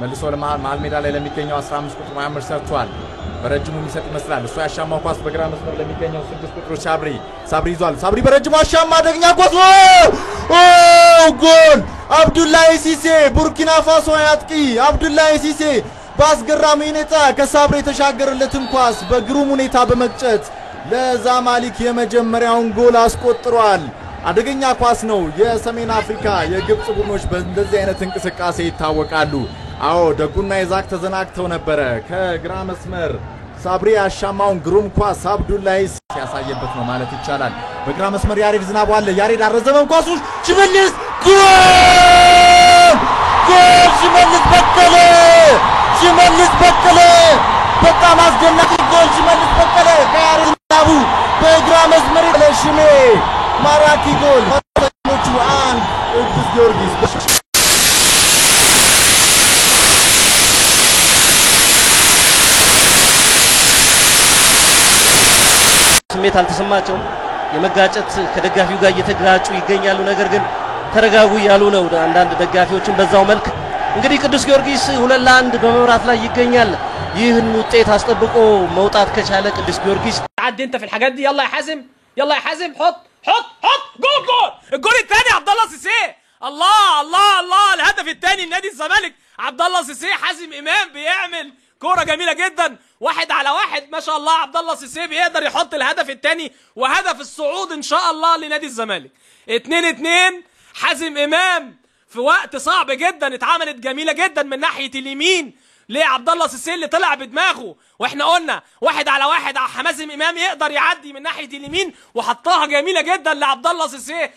መልሶ ለመሃል ሜዳ ላይ ለሚገኘው 15 ቁጥር መሐመድ ሰርቷል በረጅሙ የሚሰጥ ይመስላል እሱ ያሻማው ኳስ በግራ መስመር ለሚገኘው 6 ቁጥር ሳብሪ ይዟል ሳብሪ በረጅሙ አሻማ ደግኛ ኳስ ጎል አብዱላሂ ሲሴ ቡርኪና ፋሶ አጥቂ አብዱላሂ ሲሴ በአስገራሚ ሁኔታ ከሳብሪ የተሻገረለትን ኳስ በግሩም ሁኔታ በመቅጨት ለዛማሊክ የመጀመሪያውን ጎል አስቆጥሯል አደገኛ ኳስ ነው የሰሜን አፍሪካ የግብጽ ቡድኖች በእንደዚህ አይነት እንቅስቃሴ ይታወቃሉ አዎ ደጉና ይዛክ ተዘናግተው ነበር ከግራ መስመር ሳብሪ አሻማውን ግሩም ኳስ አብዱላሂ ሲያሳየበት ነው ማለት ይቻላል በግራ መስመር ያሬድ ዝናቡ አለ ያሬድ አረዘመው ኳሱ ሽመልስ ጎል ሽመልስ በቀለ በጣም አስደናቂ ጎል ሽመልስ በቀለ ከያሬድ ዝናቡ በግራ መስመር ለሽሜ ማራኪ ጎል ወጣቶቹ አንድ ቅዱስ ጊዮርጊስ ስሜት አልተሰማቸውም የመጋጨት ከደጋፊው ጋር እየተጋጩ ይገኛሉ ነገር ግን ተረጋጉ ያሉ ነው አንዳንድ ደጋፊዎችን በዛው መልክ እንግዲህ ቅዱስ ጊዮርጊስ 2-1 በመብራት ላይ ይገኛል ይህን ውጤት አስጠብቆ መውጣት ከቻለ ቅዱስ ጊዮርጊስ عد انت في الحاجات دي يلا يا حازم حط جول الجول الثاني عبد الله سيسي الله الهدف الثاني لنادي الزمالك عبد الله سيسي حازم امام بيعمل كوره جميله جدا 1-1 ما شاء الله عبد الله سيسي بيقدر يحط الهدف الثاني وهدف الصعود ان شاء الله لنادي الزمالك 2-2 حازم امام في وقت صعب جدا اتعملت جميله جدا من ناحيه اليمين لعبد الله سيسي اللي طلع بدماغه واحنا قلنا 1-1 حازم امام يقدر يعدي من ناحيه اليمين وحطها جميله جدا لعبد الله سيسي